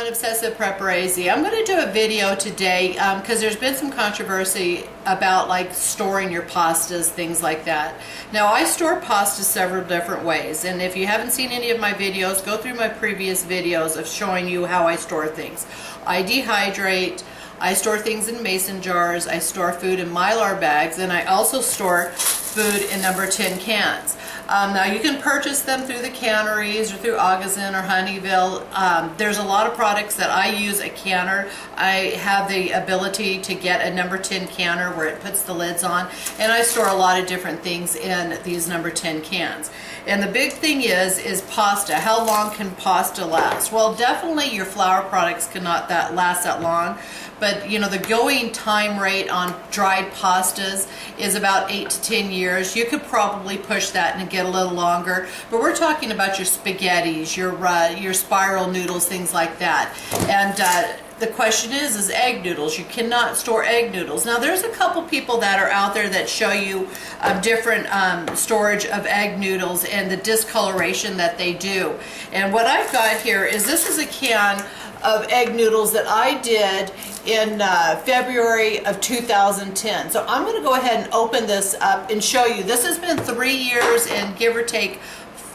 everyone, Obsessive Prepper I'm going to do a video today because there's been some controversy about like storing your pastas, things like that. Now I store pasta several different ways, and if you haven't seen any of my videos, go through my previous videos of showing you how I store things. I dehydrate, I store things in mason jars, I store food in Mylar bags, and I also store food in number 10 cans. Now you can purchase them through the canneries or through Augazin or Honeyville. There's a lot of products that I use a canner. I have the ability to get a number 10 canner where it puts the lids on, and I store a lot of different things in these number 10 cans. And the big thing is pasta. How long can pasta last? Well, definitely your flour products cannot last that long. But you know, the going time rate on dried pastas is about 8 to 10 years. You could probably push that and get a little longer. But we're talking about your spaghettis, your spiral noodles, things like that. And the question is egg noodles. You cannot store egg noodles. Now there's a couple people that are out there that show you different storage of egg noodles and the discoloration that they do. And what I've got here is this is a can of egg noodles that I did in February of 2010. So I'm going to go ahead and open this up and show you. This has been 3 years and give or take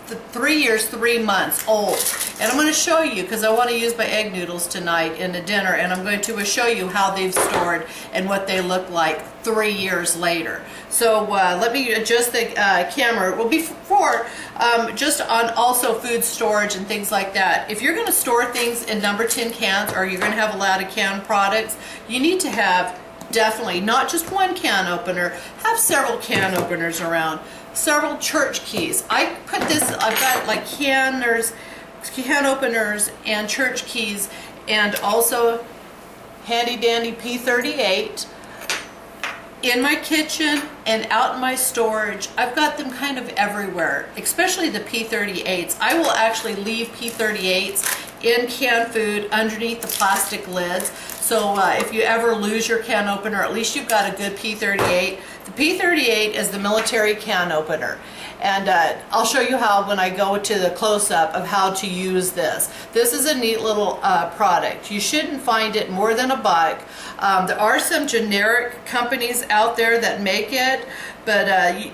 3 years, 3 months old. And I'm going to show you, because I want to use my egg noodles tonight in a dinner, and I'm going to show you how they've stored and what they look like 3 years later. So let me adjust the camera. Well, before, just on also food storage and things like that, if you're going to store things in number 10 cans, or you're going to have a lot of canned products, you need to have definitely not just one can opener, have several can openers around. Several church keys. I put this, I've got like can openers and church keys, and also handy dandy P38 in my kitchen and out in my storage. I've got them kind of everywhere, especially the P38s. I will actually leave P38s in canned food underneath the plastic lids. So if you ever lose your can opener, at least you've got a good P38. The P38 is the military can opener. And I'll show you how when I go to the close-up of how to use this. This is a neat little product. You shouldn't find it more than $1. There are some generic companies out there that make it, but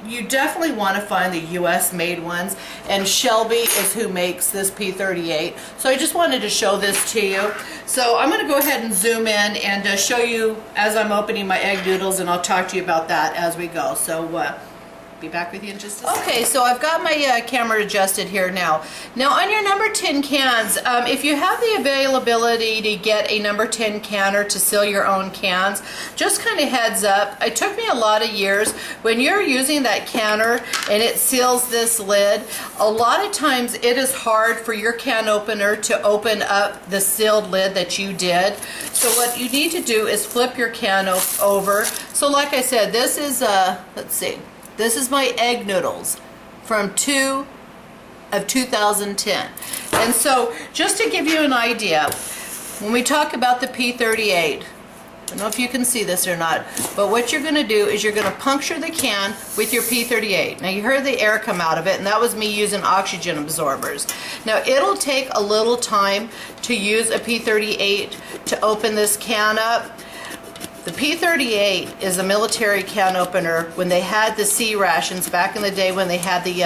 you definitely want to find the US made ones, and Shelby is who makes this P38. So I just wanted to show this to you. So I'm going to go ahead and zoom in and show you as I'm opening my egg noodles, and I'll talk to you about that as we go. So be back with you in just a second. Okay, so I've got my camera adjusted here now. Now on your number 10 cans, if you have the availability to get a number 10 canner to seal your own cans, just kind of heads up, it took me a lot of years. When you're using that canner and it seals this lid, a lot of times it is hard for your can opener to open up the sealed lid that you did. So what you need to do is flip your can over. So like I said, this is, let's see, this is my egg noodles from 2010. And so just to give you an idea, when we talk about the P38, I don't know if you can see this or not, but what you're going to do is you're going to puncture the can with your P38. Now you heard the air come out of it, and that was me using oxygen absorbers. Now it'll take a little time to use a P38 to open this can up. The P38 is a military can opener. When they had the C rations back in the day, when they had the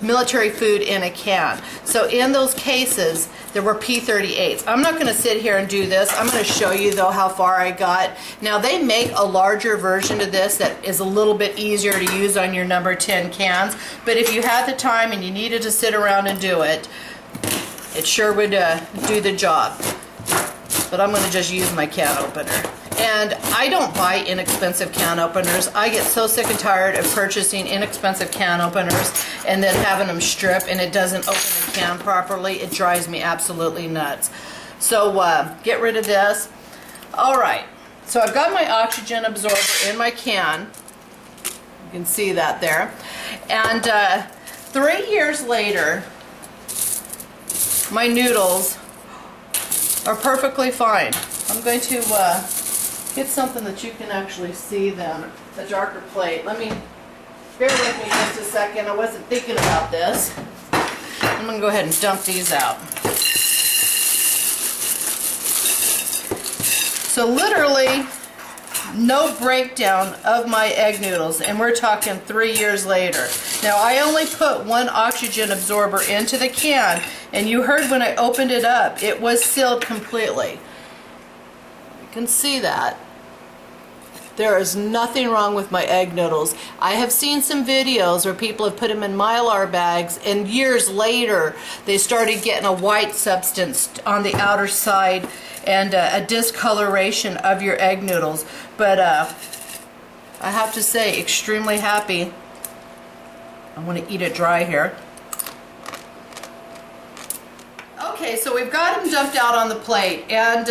military food in a can. So in those cases, there were P38s. I'm not going to sit here and do this. I'm going to show you though how far I got. Now they make a larger version of this that is a little bit easier to use on your number 10 cans. But if you had the time and you needed to sit around and do it, it sure would do the job. But I'm going to just use my can opener. And I don't buy inexpensive can openers. I get so sick and tired of purchasing inexpensive can openers and then having them strip and it doesn't open the can properly. It drives me absolutely nuts. So get rid of this. All right, so I've got my oxygen absorber in my can. You can see that there. And 3 years later, my noodles are perfectly fine. I'm going to get something that you can actually see them, a darker plate. Let me, bear with me just a second. I wasn't thinking about this. I'm going to go ahead and dump these out. So literally no breakdown of my egg noodles, and we're talking 3 years later. Now I only put one oxygen absorber into the can, and you heard when I opened it up, it was sealed completely. You can see that. There is nothing wrong with my egg noodles. I have seen some videos where people have put them in Mylar bags, and years later they started getting a white substance on the outer side and a discoloration of your egg noodles. But I have to say, extremely happy. I want to eat it dry here. Okay, so we've got them dumped out on the plate, and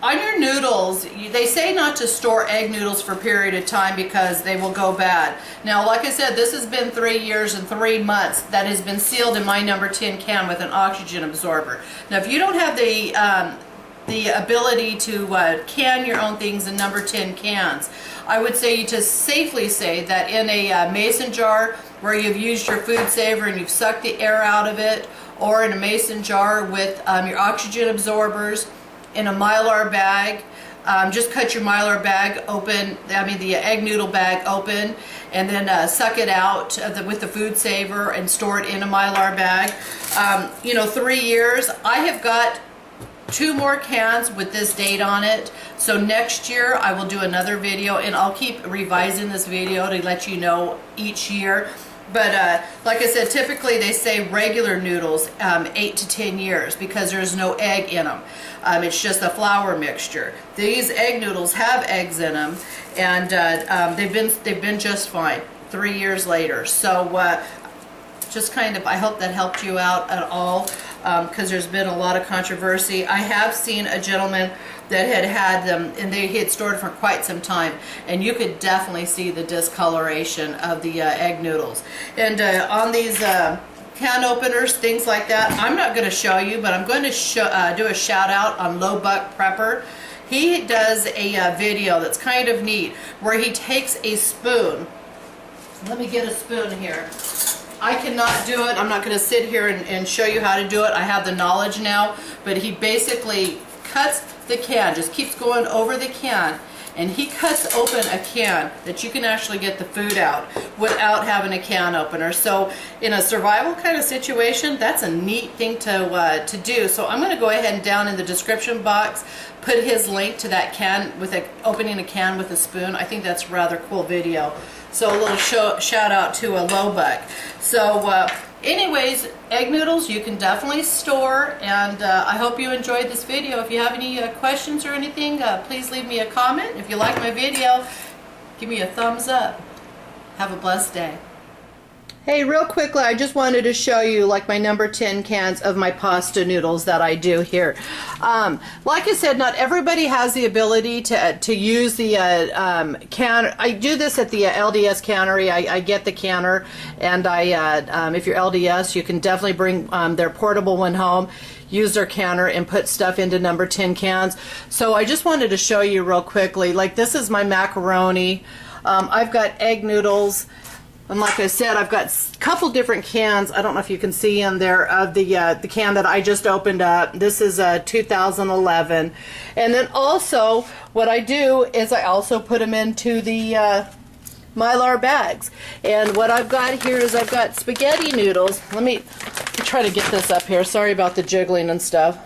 on your noodles, they say not to store egg noodles for a period of time because they will go bad. Now, like I said, this has been 3 years and 3 months that has been sealed in my number 10 can with an oxygen absorber. Now, if you don't have the ability to can your own things in number 10 cans, I would say to safely say that in a mason jar where you've used your FoodSaver and you've sucked the air out of it, or in a mason jar with your oxygen absorbers, in a Mylar bag, just cut your Mylar bag open, the egg noodle bag open, and then suck it out with the FoodSaver and store it in a Mylar bag. 3 years. I have got 2 more cans with this date on it, so next year I will do another video, and I'll keep revising this video to let you know each year. But like I said, typically they say regular noodles 8 to 10 years because there's no egg in them. It's just a flour mixture. These egg noodles have eggs in them, and they've been just fine 3 years later. So just kind of, I hope that helped you out at all, because there's been a lot of controversy. I have seen a gentleman that had them, and he had stored for quite some time, and you could definitely see the discoloration of the egg noodles. And on these can openers, things like that, I'm not going to show you, but I'm going to do a shout out on Low Buck Prepper. He does a video that's kind of neat where he takes a spoon. Let me get a spoon here. I cannot do it. I'm not going to sit here and show you how to do it. I have the knowledge now, but he basically cuts the can, just keeps going over the can, and he cuts open a can that you can actually get the food out without having a can opener. So in a survival kind of situation, that's a neat thing to do. So I'm going to go ahead and down in the description box put his link to that can with opening a can with a spoon. I think that's a rather cool video. So a little shout out to a Low Buck. So anyways, egg noodles you can definitely store, and I hope you enjoyed this video. If you have any questions or anything, please leave me a comment. If you like my video, give me a thumbs up. Have a blessed day. Hey, real quickly, I just wanted to show you like my number 10 cans of my pasta noodles that I do here. Like I said, not everybody has the ability to use the can. I do this at the LDS cannery. I get the canner, and if you're LDS, you can definitely bring their portable one home, use their canner, and put stuff into number 10 cans. So I just wanted to show you real quickly. Like, this is my macaroni. I've got egg noodles. And like I said, I've got a couple different cans. I don't know if you can see in there of the can that I just opened up. This is 2011. And then also, what I do is I also put them into the Mylar bags. And what I've got here is I've got spaghetti noodles. Let me try to get this up here. Sorry about the jiggling and stuff.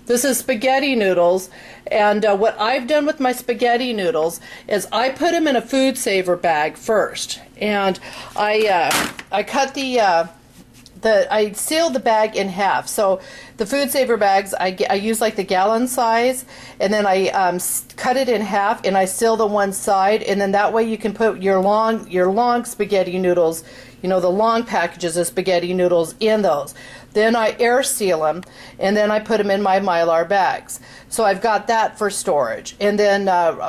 This is spaghetti noodles, and what I've done with my spaghetti noodles is I put them in a FoodSaver bag first, and I cut I seal the bag in half. So the FoodSaver bags, I use like the gallon size, and then I cut it in half, and I seal the one side, and then that way you can put your long spaghetti noodles, the long packages of spaghetti noodles in those. Then I air seal them, and then I put them in my Mylar bags. So I've got that for storage. And then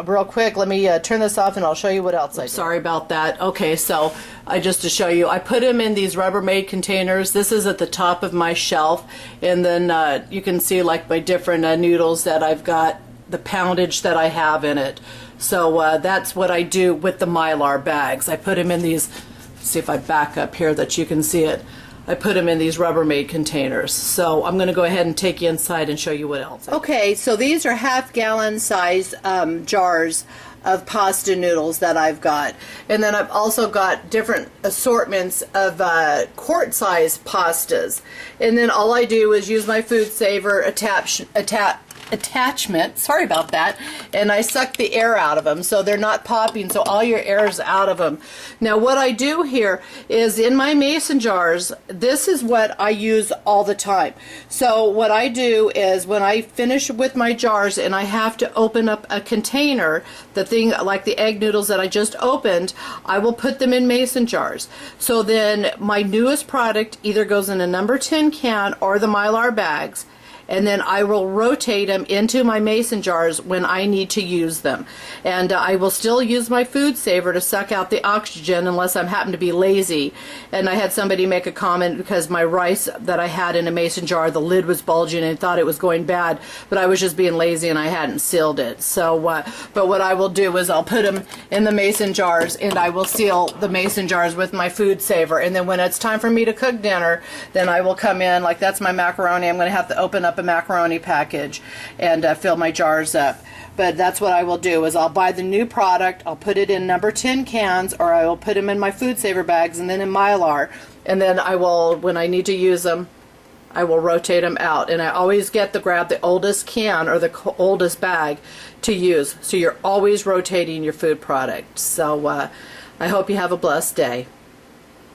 real quick, let me turn this off and I'll show you what else I do. Sorry about that. Okay, so just to show you, I put them in these Rubbermaid containers. This is at the top of my shelf, and then you can see like my different noodles that I've got, the poundage that I have in it. So that's what I do with the Mylar bags. I put them in these, see if I back up here that you can see it. I put them in these Rubbermaid containers. So I'm going to go ahead and take you inside and show you what else. Okay, so these are half-gallon size jars of pasta noodles that I've got. And then I've also got different assortments of quart-size pastas. And then all I do is use my FoodSaver attachment, sorry about that, and I suck the air out of them so they're not popping, so all your air is out of them. Now what I do here is in my mason jars, this is what I use all the time. So what I do is when I finish with my jars and I have to open up a container, the thing like the egg noodles that I just opened, I will put them in mason jars. So then my newest product either goes in a number 10 can or the Mylar bags, and then I will rotate them into my mason jars when I need to use them. And I will still use my FoodSaver to suck out the oxygen unless I happen to be lazy. And I had somebody make a comment because my rice that I had in a mason jar, the lid was bulging and thought it was going bad, but I was just being lazy and I hadn't sealed it. So, but what I will do is I'll put them in the mason jars and I will seal the mason jars with my FoodSaver. And then when it's time for me to cook dinner, then I will come in, like that's my macaroni, I'm going to have to open up a macaroni package and fill my jars up. But that's what I will do is I'll buy the new product, I'll put it in number 10 cans, or I will put them in my FoodSaver bags and then in Mylar, and then I will, when I need to use them, I will rotate them out. And I always grab the oldest can or the oldest bag to use, so you're always rotating your food product. So I hope you have a blessed day.